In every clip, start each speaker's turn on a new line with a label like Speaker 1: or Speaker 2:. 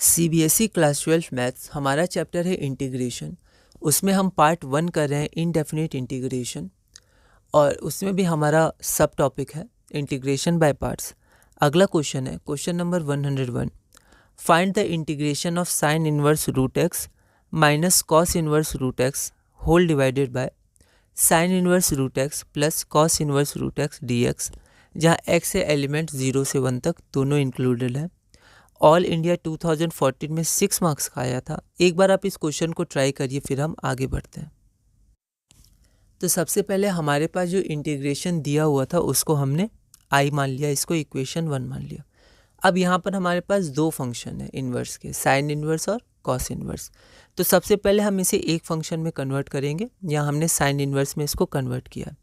Speaker 1: CBSE class 12 maths हमारा chapter है integration. उसमें हम पार्ट 1 कर रहे हैं इनडेफिनिट इंटीग्रेशन, और उसमें भी हमारा सब टॉपिक है इंटीग्रेशन बाय पार्ट्स। अगला क्वेश्चन है question number 101। Find the integration of sine inverse root X minus cos inverse root X whole divided by sine inverse root X plus cos inverse root X D X, जहाँ X से element 0 से 1 तक दोनों included है। All India 2014 में 6 marks का आया था। एक बार आप इस क्वेश्चन को ट्राई करिए, फिर हम आगे बढ़ते हैं। तो सबसे पहले हमारे पास जो इंटीग्रेशन दिया हुआ था उसको हमने आई मान लिया, इसको इक्वेशन 1 मान लिया। अब यहाँ पर हमारे पास दो फंक्शन है इन्वर्स के, साइन इन्वर्स और कॉस इन्वर्स। तो सबसे पहले हम इसे एक फंक्शन में कन्वर्ट करेंगे। यहाँ हमने साइन इन्वर्स में इसको कन्वर्ट किया।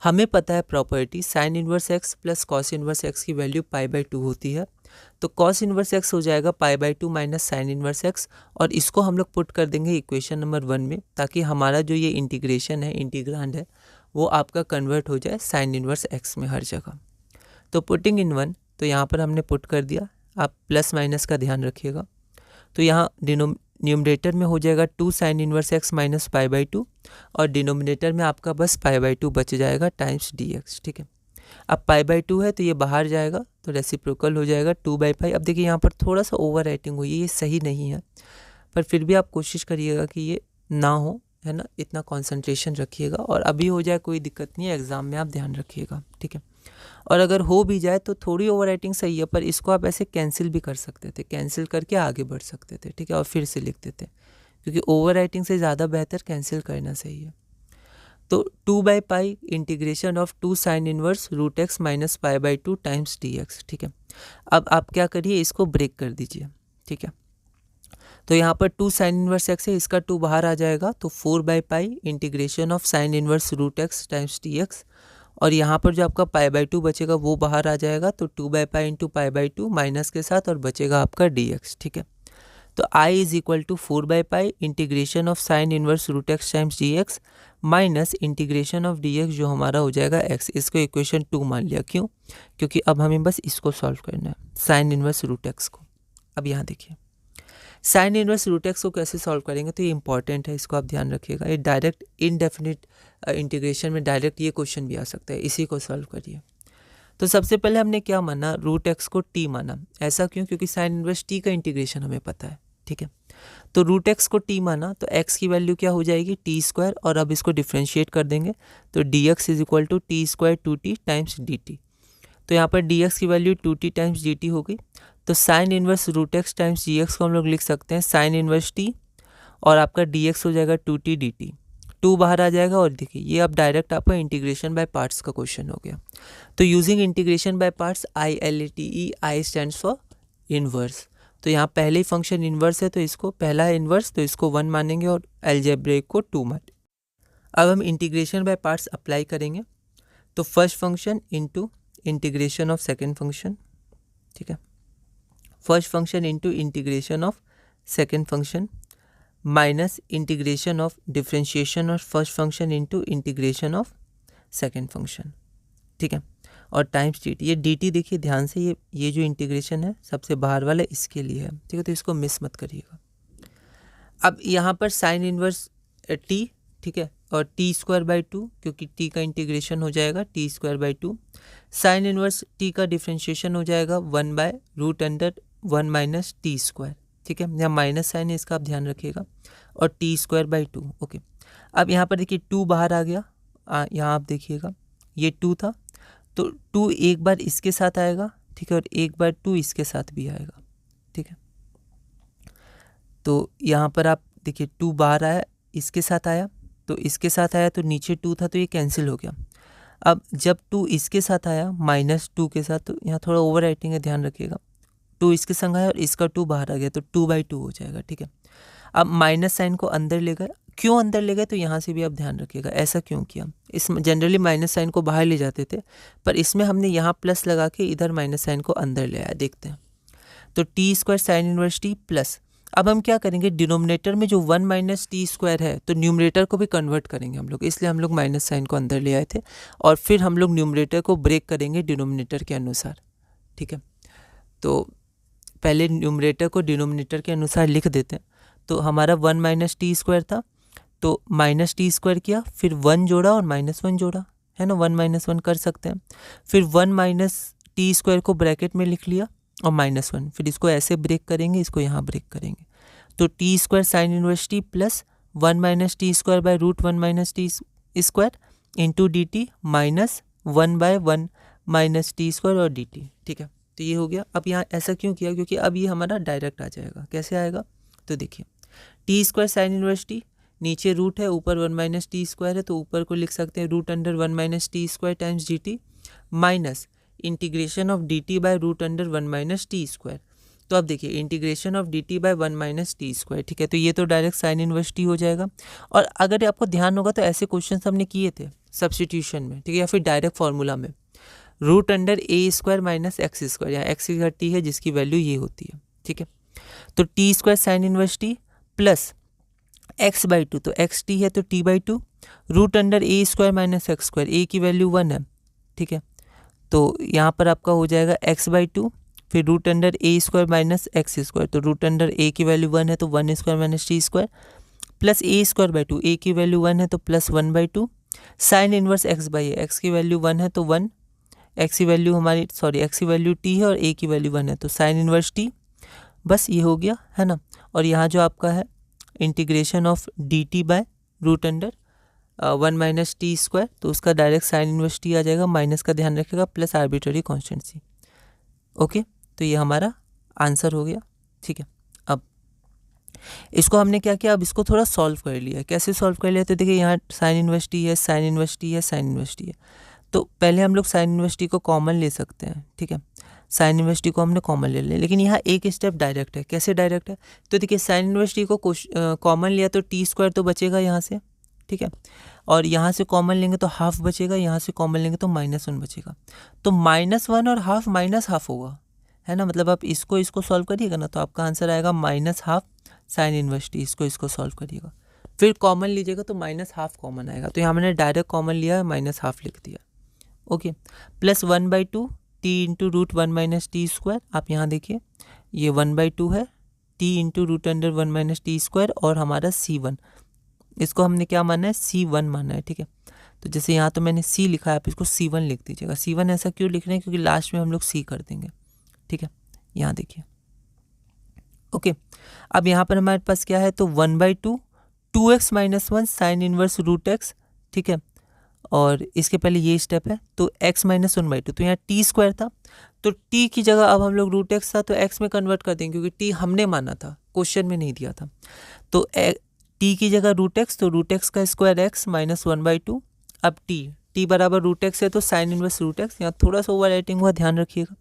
Speaker 1: हमें पता है property, sign inverse x plus cos inverse x की वैल्यू π/2 होती है। तो कॉस इन्वर्स एक्स हो जाएगा π/2 माइनस साइन इन्वर्स एक्स, और इसको हम लोग पुट कर देंगे इक्वेशन नंबर 1 में, ताकि हमारा जो ये इंटीग्रेशन है, इंटीग्रांड है, वो आपका कन्वर्ट हो जाए साइन इन्वर्स एक्स में हर जगह। तो पुटिंग इन 1, तो यहाँ पर हमने पुट कर दिया। आप प्लस माइनस का ध्यान रखिएगा। तो यहाँ न्यूमरेटर में हो जाएगा 2 साइन इन्वर्स एक्स माइनस π/2, और डिनोमिनेटर में आपका बस π/2 बच जाएगा टाइम्स dx। ठीक है, अब π/2 है तो ये बाहर जाएगा, तो रेसिप्रोकल हो जाएगा 2/π। अब देखिए यहाँ पर थोड़ा सा ओवर राइटिंग हुई है, ये सही नहीं है, पर फिर भी आप कोशिश करिएगा कि ये ना हो, है ना, इतना कंसंट्रेशन रखिएगा। और अभी हो जाए कोई दिक्कत नहीं है, एग्ज़ाम में आप ध्यान रखिएगा। ठीक है, और अगर हो भी जाए तो थोड़ी ओवर राइटिंग सही है, पर इसको आप ऐसे कैंसिल भी कर सकते थे, कैंसिल करके आगे बढ़ सकते थे। ठीक है, और फिर से लिखते थे, क्योंकि ओवर राइटिंग से ज़्यादा बेहतर कैंसिल करना सही है। तो 2/π integration of 2 sine inverse root X minus π/2 times dx। ठीक है, अब आप क्या करिए, इसको ब्रेक कर दीजिए। ठीक है, तो यहाँ पर 2 साइन इनवर्स एक्स है, इसका 2 बाहर आ जाएगा, तो 4/π integration of sine inverse root X times dx, और यहाँ पर जो आपका π/2 बचेगा वो बाहर आ जाएगा, तो 2/π इंटू π/2 माइनस के साथ, और बचेगा आपका dx। ठीक है, तो i is equal to 4/π integration of sine inverse root X times dx minus integration of dx, जो हमारा हो जाएगा x। इसको इक्वेशन 2 मान लिया। क्यों? क्योंकि अब हमें बस इसको सॉल्व करना है, साइन इनवर्स रूट एक्स को। अब यहाँ देखिए, साइन इनवर्स रूट एक्स को कैसे सॉल्व करेंगे, तो ये इंपॉर्टेंट है, इसको आप ध्यान रखिएगा। ये डायरेक्ट इनडेफिनिट इंटीग्रेशन में डायरेक्ट ये क्वेश्चन भी आ सकता है, इसी को सॉल्व करिए। तो सबसे पहले हमने क्या माना, रूट एक्स को t माना। ऐसा क्यों? क्योंकि साइन इनवर्स t का इंटीग्रेशन हमें पता है। ठीक है, तो रूट एक्स को t माना, तो x की वैल्यू क्या हो जाएगी, t², और अब इसको डिफ्रेंशिएट कर देंगे, तो dx is equal to t² 2t times dt। तो यहाँ पर dx की वैल्यू 2t टाइम्स dt हो गई। तो sine inverse root X times dx को हम लोग लिख सकते हैं साइन इनवर्स t, और आपका dx हो जाएगा 2t dt। 2 बाहर आ जाएगा, और देखिए ये अब डायरेक्ट आपका इंटीग्रेशन बाय पार्ट्स का क्वेश्चन हो गया। तो using integration by parts, ILATE, I stands for inverse. तो यहाँ पहले ही फंक्शन इन्वर्स है, तो इसको पहला है इन्वर्स, तो इसको 1 मानेंगे, और अलजेब्रिक को 2 मानेंगे। अब हम इंटीग्रेशन बाय पार्ट्स अप्लाई करेंगे। तो first function into integration of second function. ठीक है, first function into integration of second function minus integration of differentiation of first function into integration of second function. ठीक है, और टाइम्स dt। ये dt देखिए ध्यान से, ये जो इंटीग्रेशन है सबसे बाहर वाला इसके लिए है। ठीक है, तो इसको मिस मत करिएगा। अब यहाँ पर साइन इनवर्स t, ठीक है, और t²/2, क्योंकि t का इंटीग्रेशन हो जाएगा t²/2। साइन इनवर्स t का डिफ्रेंशिएशन हो जाएगा 1/√1 माइनस t²। ठीक है, यहाँ माइनस साइन है, इसका आप ध्यान रखिएगा, और t²/2। ओके, अब यहाँ पर देखिए 2 बाहर आ गया। यहाँ आप देखिएगा ये 2 था, तो 2 एक बार इसके साथ आएगा, ठीक है, और एक बार 2 इसके साथ भी आएगा। ठीक है, तो यहाँ पर आप देखिए 2 बाहर आया, इसके साथ आया, तो इसके साथ आया, तो नीचे 2 था, तो ये कैंसिल हो गया। अब जब 2 इसके साथ आया माइनस 2 के साथ, तो यहाँ थोड़ा ओवर राइटिंग है, ध्यान रखिएगा। 2 इसके संग आया और इसका 2 बाहर आ गया, तो 2/2 हो जाएगा। ठीक है, अब माइनस साइन को अंदर ले गए। क्यों अंदर ले गए, तो यहाँ से भी आप ध्यान रखिएगा, ऐसा क्यों किया। इसमें जनरली माइनस साइन को बाहर ले जाते थे, पर इसमें हमने यहाँ प्लस लगा के इधर माइनस साइन को अंदर ले आया। देखते हैं, तो t² sine inverse t plus, अब हम क्या करेंगे, डिनोमिनेटर में जो 1 माइनस t² है, तो न्यूमरेटर को भी कन्वर्ट करेंगे हम लोग, इसलिए हम लोग माइनस साइन को अंदर ले आए थे, और फिर हम लोग न्यूमरेटर को ब्रेक करेंगे डिनोमिनेटर के अनुसार। ठीक है, तो पहले न्यूमरेटर को डिनोमिनेटर के अनुसार लिख देते हैं। तो हमारा 1 माइनस टी स्क्वायर था, तो माइनस टी स्क्वायर किया, फिर 1 जोड़ा और -1 जोड़ा, है ना, 1 - 1 कर सकते हैं। फिर 1 माइनस टी स्क्वायर को ब्रैकेट में लिख लिया और -1, फिर इसको ऐसे ब्रेक करेंगे, इसको यहाँ ब्रेक करेंगे। तो T square sine inverse T plus 1 minus T square by root 1 minus T square into D T minus 1/1 minus T square और डी टी। ठीक है, तो ये हो गया। अब यहाँ ऐसा क्यों किया, क्योंकि अब ये हमारा डायरेक्ट आ जाएगा। कैसे आएगा, तो देखिए T square sine inverse T, नीचे रूट है, ऊपर 1 माइनस टी स्क्वायर है, तो ऊपर को लिख सकते हैं root under 1 minus T square times D T minus integration of D T by root under 1 minus T square. तो अब देखिए integration of D T by 1 minus T square. ठीक है, तो ये तो डायरेक्ट साइन इनवर्स टी हो जाएगा। और अगर आपको ध्यान होगा तो ऐसे क्वेश्चन हमने किए थे सब्स्टिट्यूशन में, ठीक है, या फिर डायरेक्ट फार्मूला में, root under A square minus X square, यहाँ एक्स की घटी है जिसकी वैल्यू ये होती है। ठीक है, तो T square sine inverse T plus X by 2, तो एक्स टी है तो T by 2, root under A square minus X square, A की वैल्यू 1 है। ठीक है, तो यहाँ पर आपका हो जाएगा एक्स बाई 2, फिर root under A square minus X square, तो रूट अंडर ए की वैल्यू 1 है तो 1 square minus T square plus A square by 2, ए की वैल्यू 1 है तो plus 1 by 2 sine inverse x by A, x की वैल्यू 1 है तो 1, एक्स की वैल्यू एक्स की वैल्यू टी है और ए की वैल्यू 1 है तो साइन इनवर्स टी। बस ये हो गया, है ना। और यहाँ जो आपका है integration of D T by root under 1 minus T square, तो उसका डायरेक्ट साइन इनवर्स टी आ जाएगा, माइनस का ध्यान रखेगा, प्लस आर्बिट्ररी कॉन्स्टेंसी। ओके, तो ये हमारा आंसर हो गया। ठीक है, अब इसको हमने क्या किया, अब इसको थोड़ा सॉल्व कर लिया। कैसे सॉल्व कर लिया, तो देखिए यहाँ साइन इनवर्स टी है, साइन इनवर्स टी है, साइन इनवर्स टी है, तो पहले हम लोग साइन इनवर्स टी को कॉमन ले सकते हैं। ठीक है, साइन इनवर्स टी को हमने कॉमन ले लिया, लेकिन यहाँ एक स्टेप डायरेक्ट है। कैसे डायरेक्ट है, तो देखिए साइन इनवर्स टी को कॉमन लिया तो टी स्क्वायर तो बचेगा यहाँ से, ठीक है, और यहाँ से कॉमन लेंगे तो हाफ बचेगा, यहाँ से कॉमन लेंगे तो -1 बचेगा, तो -1 और हाफ माइनस हाफ होगा, है ना। मतलब आप इसको सॉल्व करिएगा ना, तो आपका आंसर आएगा -1/2 साइन इनवर्स टी। इसको सॉल्व करिएगा, फिर कॉमन लीजिएगा तो -1/2 कॉमन आएगा, तो यहाँ मैंने डायरेक्ट कॉमन लिया, -1/2 लिख दिया। Okay, plus 1/2 T into root 1 minus T square, आप यहाँ देखिए ये 1/2 है, T into root under 1 minus T square, और हमारा C1, इसको हमने क्या माना है, C1 माना है। ठीक है, तो जैसे यहाँ तो मैंने C लिखा है, आप इसको C1 लिख दीजिएगा। C1 ऐसा क्यों लिख रहे हैं, क्योंकि लास्ट में हम लोग C कर देंगे। ठीक है, यहाँ देखिए। ओके, अब यहाँ पर हमारे पास क्या है, तो 1/2 2x - 1 sine inverse root x। ठीक है, और इसके पहले ये स्टेप है, तो x - 1/2, तो यहाँ टी स्क्वायर था, तो t की जगह अब हम लोग रूट x था तो x में कन्वर्ट कर देंगे, क्योंकि t हमने माना था, क्वेश्चन में नहीं दिया था। तो t की जगह रूट x, तो रूट x का स्क्वायर x माइनस 1/2। अब t बराबर रूट x है तो साइन इनवर्स रूट x, यहाँ थोड़ा सा ओवर राइटिंग हुआ, ध्यान रखिएगा,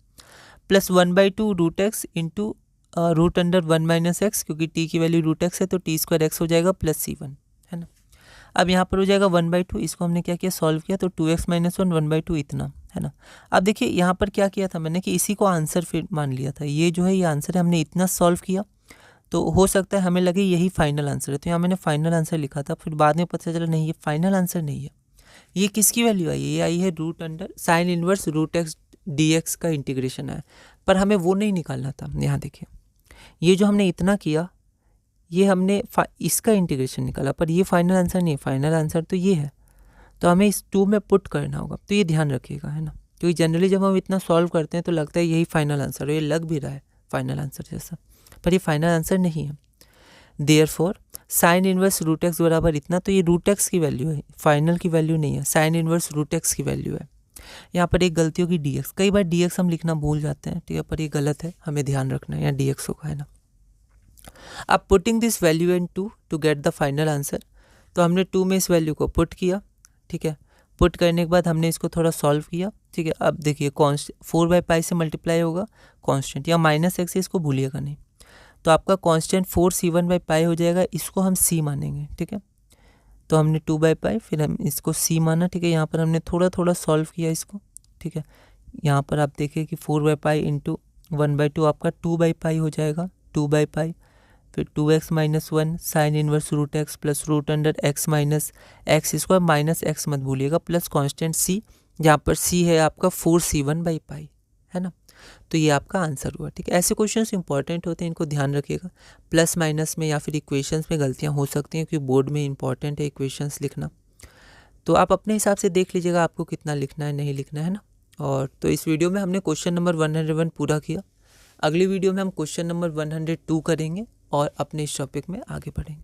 Speaker 1: plus 1/2 root x into root under 1 minus X, क्योंकि t की वैल्यू रूट x है तो t स्क्वायर x हो जाएगा प्लस C1, है ना। अब यहाँ पर हो जाएगा 1/2, इसको हमने क्या किया, सॉल्व किया, तो 2x - 1 1/2 इतना, है ना। अब देखिए यहाँ पर क्या किया था मैंने, कि इसी को आंसर फिर मान लिया था, ये जो है ये आंसर है, हमने इतना सॉल्व किया, तो हो सकता है हमें लगे यही फाइनल आंसर है, तो यहाँ मैंने फाइनल आंसर लिखा था, फिर बाद में पता चला नहीं, ये फाइनल आंसर नहीं है, ये किसकी वैल्यू आई है, ये आई है root under sine inverse root x dx का इंटीग्रेशन है, पर हमें वो नहीं निकालना था। यहाँ देखिए, ये जो हमने इतना किया, ये हमने इसका इंटीग्रेशन निकाला, पर ये फाइनल आंसर नहीं है, फाइनल आंसर तो ये है, तो हमें इस 2 में पुट करना होगा, तो ये ध्यान रखिएगा, है ना, क्योंकि जनरली जब हम इतना सॉल्व करते हैं तो लगता है यही फाइनल आंसर है, ये लग भी रहा है फाइनल आंसर जैसा, पर ये फाइनल आंसर नहीं है। Therefore sine inverse root x बराबर इतना, तो ये रूट x की वैल्यू है, फाइनल की वैल्यू नहीं है, साइन इनवर्स रूट x की वैल्यू है। यहाँ पर एक गलती होगी dx, कई बार dx हम लिखना भूल जाते हैं, ठीक है, पर ये गलत है, हमें ध्यान रखना है, यहाँ dx होगा, है ना। अब putting this value in 2 to get the final answer, तो हमने 2 में इस वैल्यू को पुट किया। ठीक है, पुट करने के बाद हमने इसको थोड़ा सॉल्व किया। ठीक है, अब देखिए 4/π से मल्टीप्लाई होगा कांस्टेंट, या -x, इसको भूलिएगा नहीं, तो आपका कांस्टेंट 4C1/π हो जाएगा, इसको हम C मानेंगे। ठीक है, तो हमने 2/π, फिर हम इसको C माना। ठीक है, यहाँ पर हमने थोड़ा सॉल्व किया इसको। ठीक है, यहाँ पर आप देखिए कि 4/π इंटू 1/2 आपका 2/π हो जाएगा, 2/π, फिर 2x - 1 sine inverse root x plus root under x minus X square, minus मत भूलिएगा, प्लस कांस्टेंट C, जहाँ पर C है आपका 4C1/π, है ना। तो ये आपका आंसर हुआ। ठीक है, ऐसे क्वेश्चंस इंपॉर्टेंट होते हैं, इनको ध्यान रखिएगा। प्लस माइनस में या फिर इक्वेशंस में गलतियाँ हो सकती हैं क्योंकि बोर्ड में इंपॉर्टेंट है इक्वेशंस लिखना। तो आप अपने हिसाब से देख लीजिएगा आपको कितना लिखना है, नहीं लिखना है ना। और तो इस वीडियो में हमने क्वेश्चन नंबर 101 पूरा किया। अगली वीडियो में हम क्वेश्चन नंबर 102 करेंगे और अपने इस टॉपिक में आगे बढ़ेंगे।